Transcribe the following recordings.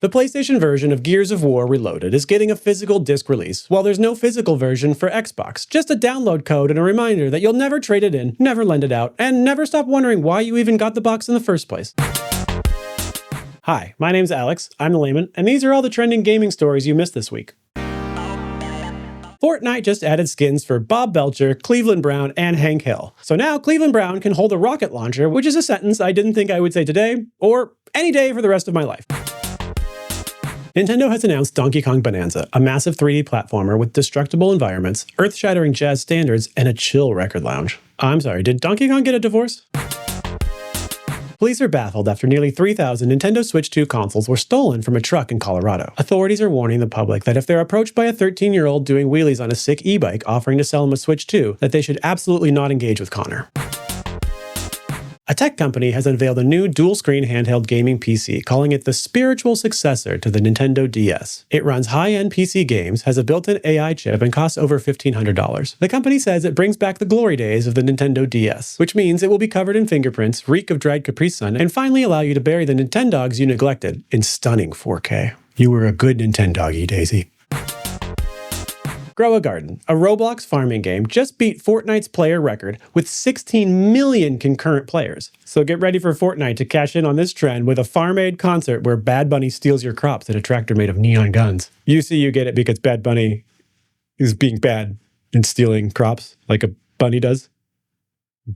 The PlayStation version of Gears of War Reloaded is getting a physical disc release, while there's no physical version for Xbox. Just a download code and a reminder that you'll never trade it in, never lend it out, and never stop wondering why you even got the box in the first place. Hi, my name's Alex, I'm the layman, and these are all the trending gaming stories you missed this week. Fortnite just added skins for Bob Belcher, Cleveland Brown, and Hank Hill. So now Cleveland Brown can hold a rocket launcher, which is a sentence I didn't think I would say today, or any day for the rest of my life. Nintendo has announced Donkey Kong Bananza, a massive 3D platformer with destructible environments, earth-shattering jazz standards, and a chill record lounge. I'm sorry, did Donkey Kong get a divorce? Police are baffled after nearly 3,000 Nintendo Switch 2 consoles were stolen from a truck in Colorado. Authorities are warning the public that if they're approached by a 13-year-old doing wheelies on a sick e-bike offering to sell them a Switch 2, that they should absolutely not engage with Connor. A tech company has unveiled a new dual-screen handheld gaming PC, calling it the spiritual successor to the Nintendo DS. It runs high-end PC games, has a built-in AI chip, and costs over $1,500. The company says it brings back the glory days of the Nintendo DS, which means it will be covered in fingerprints, reek of dried Capri Sun, and finally allow you to bury the Nintendogs you neglected in stunning 4K. You were a good Nintendoggy, Daisy. Grow a Garden, a Roblox farming game, just beat Fortnite's player record with 16 million concurrent players. So get ready for Fortnite to cash in on this trend with a Farm Aid concert where Bad Bunny steals your crops in a tractor made of neon guns. You get it because Bad Bunny is being bad and stealing crops like a bunny does.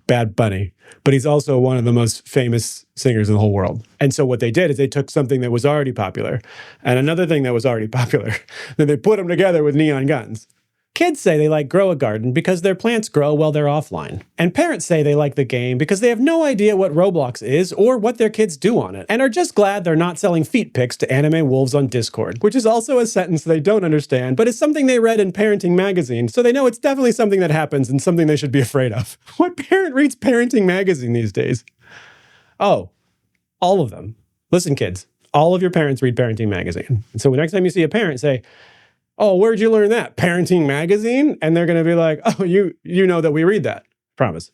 Bad Bunny. But he's also one of the most famous singers in the whole world. And so what they did is they took something that was already popular and another thing that was already popular, then they put them together with neon guns. Kids say they like Grow a Garden because their plants grow while they're offline. And parents say they like the game because they have no idea what Roblox is or what their kids do on it, and are just glad they're not selling feet pics to anime wolves on Discord, which is also a sentence they don't understand, but is something they read in Parenting Magazine, so they know it's definitely something that happens and something they should be afraid of. What parent reads Parenting Magazine these days? Oh, all of them. Listen, kids, all of your parents read Parenting Magazine. And so the next time you see a parent, say, "Oh, where'd you learn that? Parenting Magazine?" And they're going to be like, "Oh, you know that we read that." Promise.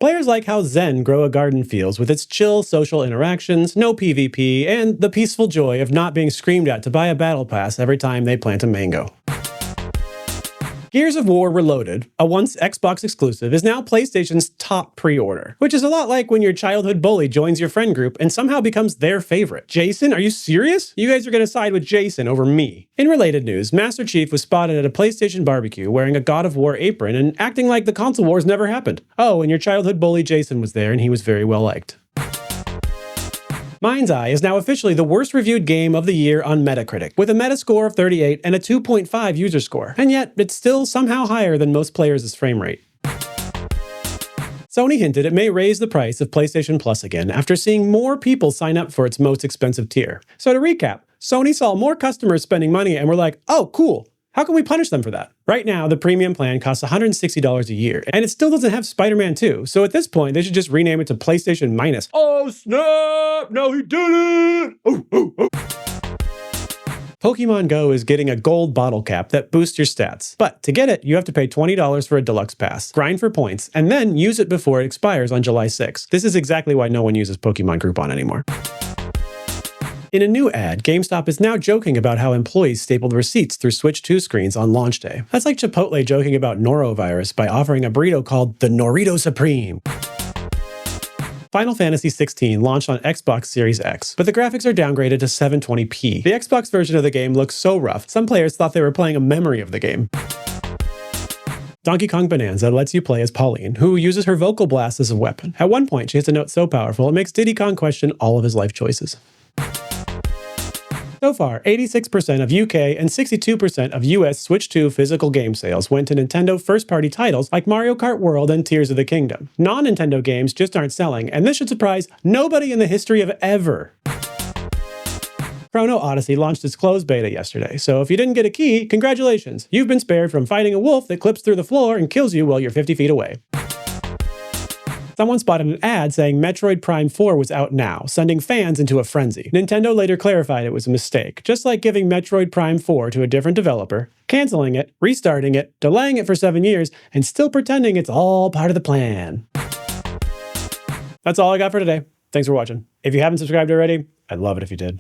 Players like how zen Grow a Garden feels with its chill social interactions, no PvP, and the peaceful joy of not being screamed at to buy a battle pass every time they plant a mango. Gears of War Reloaded, a once Xbox exclusive, is now PlayStation's top pre-order, which is a lot like when your childhood bully joins your friend group and somehow becomes their favorite. Jason, are you serious? You guys are going to side with Jason over me. In related news, Master Chief was spotted at a PlayStation barbecue wearing a God of War apron and acting like the console wars never happened. Oh, and your childhood bully Jason was there and he was very well liked. Mind's Eye is now officially the worst reviewed game of the year on Metacritic, with a Metascore of 38 and a 2.5 user score, and yet it's still somehow higher than most players' frame rate. Sony hinted it may raise the price of PlayStation Plus again after seeing more people sign up for its most expensive tier. So to recap, Sony saw more customers spending money and were like, "Oh, cool. How can we punish them for that?" Right now, the premium plan costs $160 a year, and it still doesn't have Spider-Man 2, so at this point, they should just rename it to PlayStation Minus. Oh snap! No, he didn't! Ooh, ooh, ooh. Pokemon Go is getting a gold bottle cap that boosts your stats, but to get it, you have to pay $20 for a deluxe pass, grind for points, and then use it before it expires on July 6th. This is exactly why no one uses Pokemon Groupon anymore. In a new ad, GameStop is now joking about how employees stapled receipts through Switch 2 screens on launch day. That's like Chipotle joking about norovirus by offering a burrito called the Norito Supreme. Final Fantasy XVI launched on Xbox Series X, but the graphics are downgraded to 720p. The Xbox version of the game looks so rough, some players thought they were playing a memory of the game. Donkey Kong Bananza lets you play as Pauline, who uses her vocal blast as a weapon. At one point, she hits a note so powerful it makes Diddy Kong question all of his life choices. So far, 86% of UK and 62% of US Switch 2 physical game sales went to Nintendo first-party titles like Mario Kart World and Tears of the Kingdom. Non-Nintendo games just aren't selling, and this should surprise nobody in the history of ever. Chrono Odyssey launched its closed beta yesterday, so if you didn't get a key, congratulations! You've been spared from fighting a wolf that clips through the floor and kills you while you're 50 feet away. Someone spotted an ad saying Metroid Prime 4 was out now, sending fans into a frenzy. Nintendo later clarified it was a mistake, just like giving Metroid Prime 4 to a different developer, canceling it, restarting it, delaying it for 7 years, and still pretending it's all part of the plan. That's all I got for today. Thanks for watching. If you haven't subscribed already, I'd love it if you did.